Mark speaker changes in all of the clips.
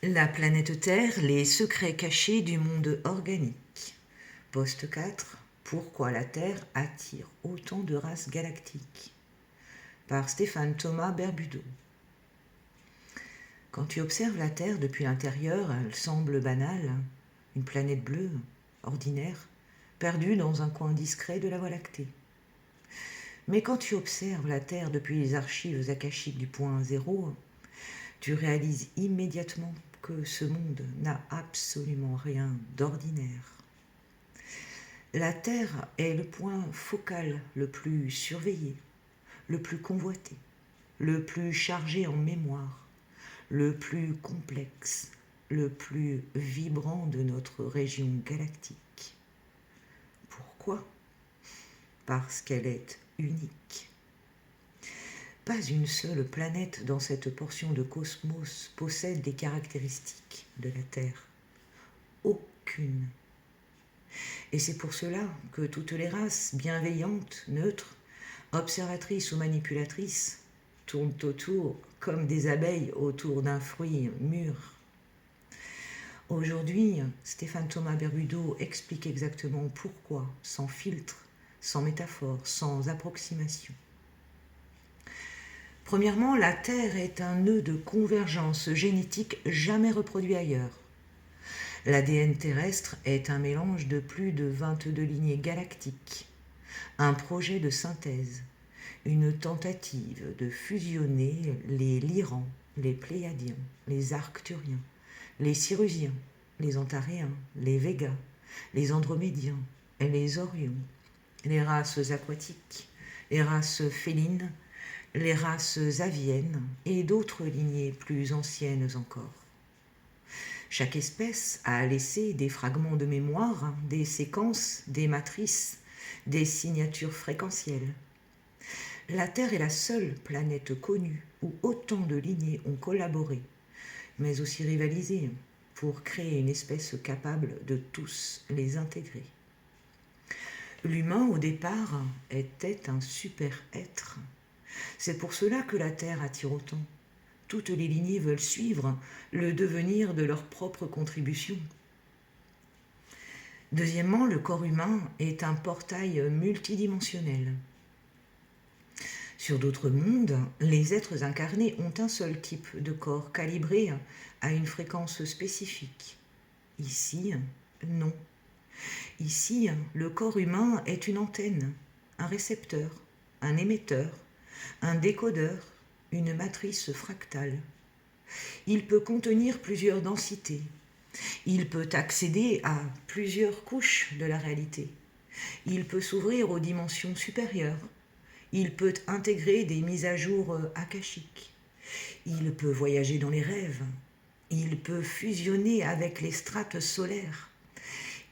Speaker 1: La planète Terre, les secrets cachés du monde organique. Poste 4. Pourquoi la Terre attire autant de races galactiques? Par Stéphane Thomas Berbudo. Quand tu observes la Terre depuis l'intérieur, elle semble banale, une planète bleue, ordinaire, perdue dans un coin discret de la Voie lactée. Mais quand tu observes la Terre depuis les archives akashiques du point zéro, tu réalises immédiatement que ce monde n'a absolument rien d'ordinaire. La Terre est le point focal le plus surveillé, le plus convoité, le plus chargé en mémoire, le plus complexe, le plus vibrant de notre région galactique. Pourquoi? Parce qu'elle est unique. Pas une seule planète dans cette portion de cosmos possède les caractéristiques de la Terre. Aucune. Et c'est pour cela que toutes les races bienveillantes, neutres, observatrices ou manipulatrices tournent autour comme des abeilles autour d'un fruit mûr. Aujourd'hui, Stéphane Thomas Berbudo explique exactement pourquoi, sans filtre, sans métaphore, sans approximation. Premièrement, la Terre est un nœud de convergence génétique jamais reproduit ailleurs. L'ADN terrestre est un mélange de plus de 22 lignées galactiques, un projet de synthèse, une tentative de fusionner les Lyrans, les Pléiadiens, les Arcturiens, les Sirusiens, les Antaréens, les Végas, les Andromédiens et les Orions, les races aquatiques, les races félines, les races aviennes et d'autres lignées plus anciennes encore. Chaque espèce a laissé des fragments de mémoire, des séquences, des matrices, des signatures fréquentielles. La Terre est la seule planète connue où autant de lignées ont collaboré, mais aussi rivalisé, pour créer une espèce capable de tous les intégrer. L'humain, au départ, était un super-être. C'est pour cela que la Terre attire autant. Toutes les lignées veulent suivre le devenir de leur propre contribution. Deuxièmement, le corps humain est un portail multidimensionnel. Sur d'autres mondes, les êtres incarnés ont un seul type de corps calibré à une fréquence spécifique. Ici, non. Ici, le corps humain est une antenne, un récepteur, un émetteur, un décodeur, une matrice fractale. Il peut contenir plusieurs densités. Il peut accéder à plusieurs couches de la réalité. Il peut s'ouvrir aux dimensions supérieures. Il peut intégrer des mises à jour akashiques. Il peut voyager dans les rêves. Il peut fusionner avec les strates solaires.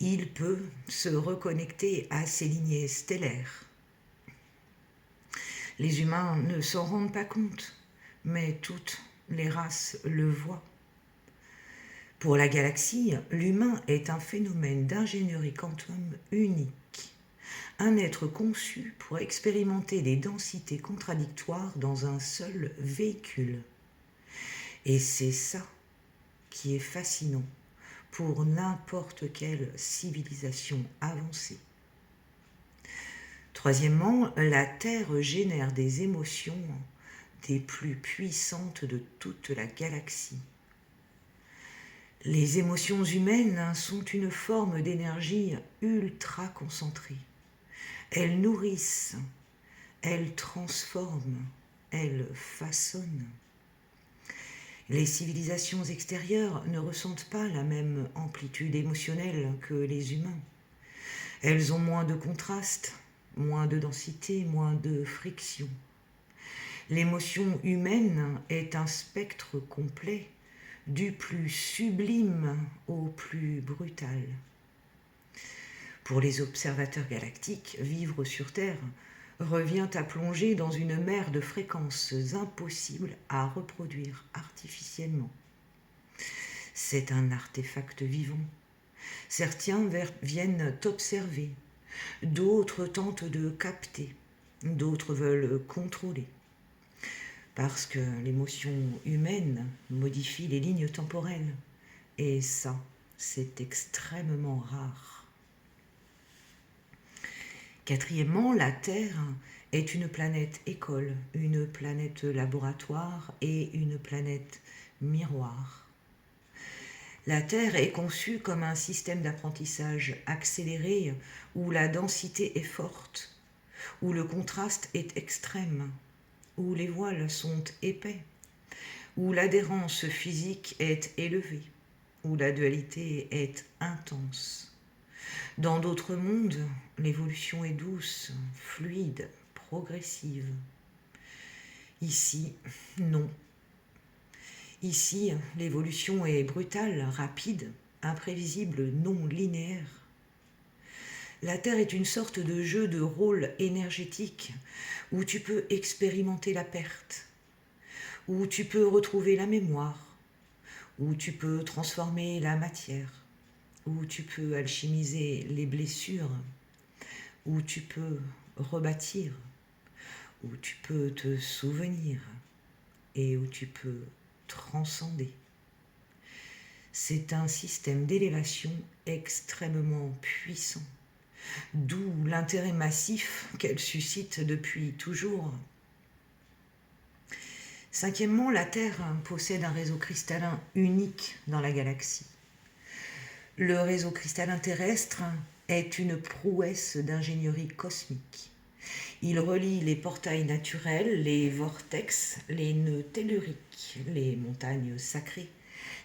Speaker 1: Il peut se reconnecter à ses lignées stellaires. Les humains ne s'en rendent pas compte, mais toutes les races le voient. Pour la galaxie, l'humain est un phénomène d'ingénierie quantum unique, un être conçu pour expérimenter des densités contradictoires dans un seul véhicule. Et c'est ça qui est fascinant pour n'importe quelle civilisation avancée. Troisièmement, la Terre génère des émotions des plus puissantes de toute la galaxie. Les émotions humaines sont une forme d'énergie ultra concentrée. Elles nourrissent, elles transforment, elles façonnent. Les civilisations extérieures ne ressentent pas la même amplitude émotionnelle que les humains. Elles ont moins de contraste, moins de densité, moins de friction. L'émotion humaine est un spectre complet, du plus sublime au plus brutal. Pour les observateurs galactiques, vivre sur Terre revient à plonger dans une mer de fréquences impossibles à reproduire artificiellement. C'est un artefact vivant. Certains viennent observer, d'autres tentent de capter, d'autres veulent contrôler. parce que l'émotion humaine modifie les lignes temporelles. Et ça, c'est extrêmement rare. Quatrièmement, la Terre est une planète école, une planète laboratoire et une planète miroir. La Terre est conçue comme un système d'apprentissage accéléré où la densité est forte, où le contraste est extrême, où les voiles sont épais, où l'adhérence physique est élevée, où la dualité est intense. Dans d'autres mondes, l'évolution est douce, fluide, progressive. Ici, non. Ici, l'évolution est brutale, rapide, imprévisible, non linéaire. La Terre est une sorte de jeu de rôle énergétique où tu peux expérimenter la perte, où tu peux retrouver la mémoire, où tu peux transformer la matière, où tu peux alchimiser les blessures, où tu peux rebâtir, où tu peux te souvenir et où tu peux transcender. C'est un système d'élévation extrêmement puissant, d'où l'intérêt massif qu'elle suscite depuis toujours. Cinquièmement, la Terre possède un réseau cristallin unique dans la galaxie. Le réseau cristallin terrestre est une prouesse d'ingénierie cosmique. Il relie les portails naturels, les vortex, les nœuds telluriques, les montagnes sacrées,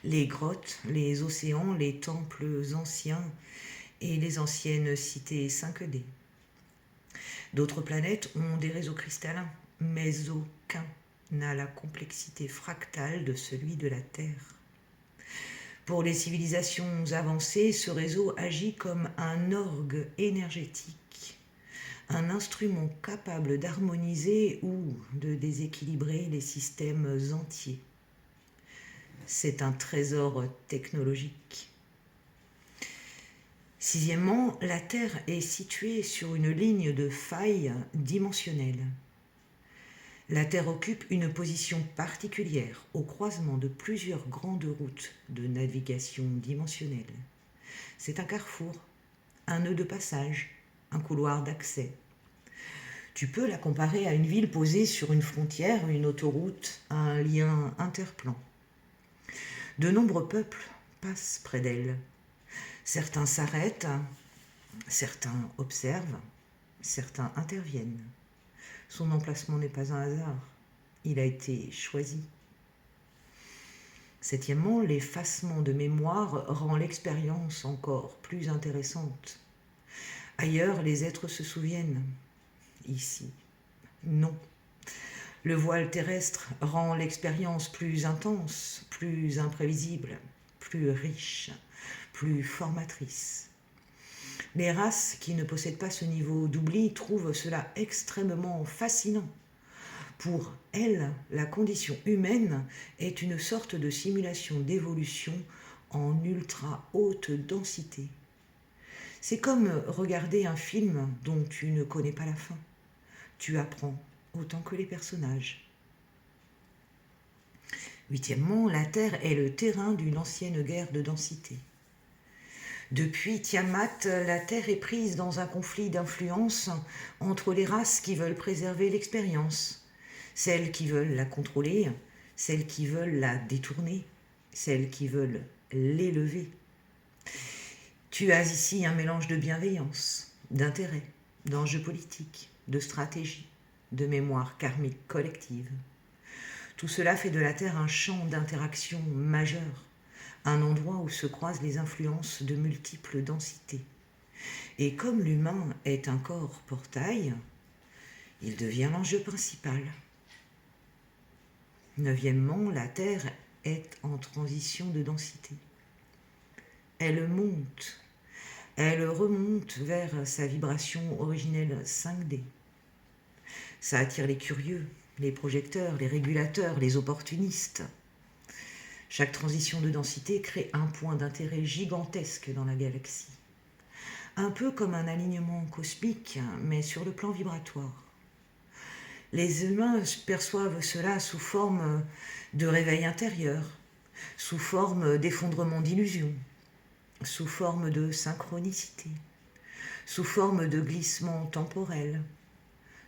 Speaker 1: les grottes, les océans, les temples anciens et les anciennes cités 5D. D'autres planètes ont des réseaux cristallins, mais aucun n'a la complexité fractale de celui de la Terre. Pour les civilisations avancées, ce réseau agit comme un orgue énergétique, un instrument capable d'harmoniser ou de déséquilibrer les systèmes entiers. C'est un trésor technologique. Sixièmement, la Terre est située sur une ligne de faille dimensionnelle. La Terre occupe une position particulière au croisement de plusieurs grandes routes de navigation dimensionnelle. C'est un carrefour, un nœud de passage, un couloir d'accès. Tu peux la comparer à une ville posée sur une frontière, une autoroute, un lien interplan. De nombreux peuples passent près d'elle. Certains s'arrêtent, certains observent, certains interviennent. Son emplacement n'est pas un hasard, il a été choisi. Septièmement, l'effacement de mémoire rend l'expérience encore plus intéressante. Ailleurs, les êtres se souviennent. Ici, non. Le voile terrestre rend l'expérience plus intense, plus imprévisible, plus riche, plus formatrice. Les races qui ne possèdent pas ce niveau d'oubli trouvent cela extrêmement fascinant. Pour elles, la condition humaine est une sorte de simulation d'évolution en ultra haute densité. C'est comme regarder un film dont tu ne connais pas la fin. Tu apprends autant que les personnages. Huitièmement, la Terre est le terrain d'une ancienne guerre de densité. Depuis Tiamat, la Terre est prise dans un conflit d'influence entre les races qui veulent préserver l'expérience, celles qui veulent la contrôler, celles qui veulent la détourner, celles qui veulent l'élever. Tu as ici un mélange de bienveillance, d'intérêt, d'enjeux politiques, de stratégie, de mémoire karmique collective. Tout cela fait de la Terre un champ d'interaction majeur, un endroit où se croisent les influences de multiples densités. Et comme l'humain est un corps portail, il devient l'enjeu principal. Neuvièmement, la Terre est en transition de densité. Elle monte, elle remonte vers sa vibration originelle 5D. Ça attire les curieux, les projecteurs, les régulateurs, les opportunistes. Chaque transition de densité crée un point d'intérêt gigantesque dans la galaxie. Un peu comme un alignement cosmique, mais sur le plan vibratoire. Les humains perçoivent cela sous forme de réveil intérieur, sous forme d'effondrement d'illusions, sous forme de synchronicité, sous forme de glissement temporel,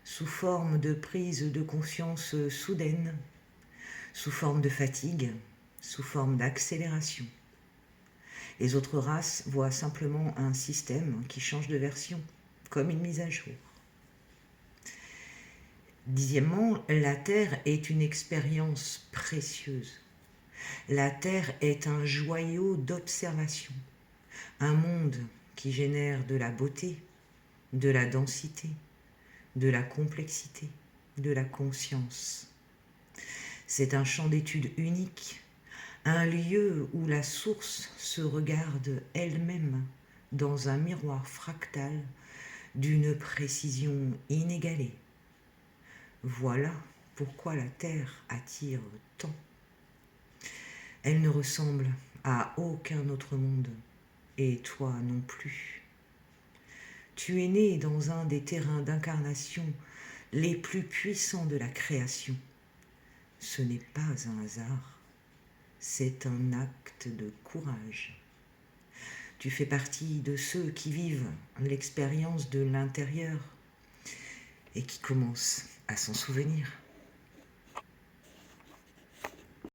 Speaker 1: sous forme de prise de conscience soudaine, sous forme de fatigue, sous forme d'accélération. Les autres races voient simplement un système qui change de version, comme une mise à jour. Dixièmement, la Terre est une expérience précieuse. La Terre est un joyau d'observation, un monde qui génère de la beauté, de la densité, de la complexité, de la conscience. C'est un champ d'étude unique, un lieu où la source se regarde elle-même dans un miroir fractal d'une précision inégalée. Voilà pourquoi la Terre attire tant. Elle ne ressemble à aucun autre monde, et toi non plus. Tu es né dans un des terrains d'incarnation les plus puissants de la création. Ce n'est pas un hasard, c'est un acte de courage. Tu fais partie de ceux qui vivent l'expérience de l'intérieur et qui commencent à s'en souvenir.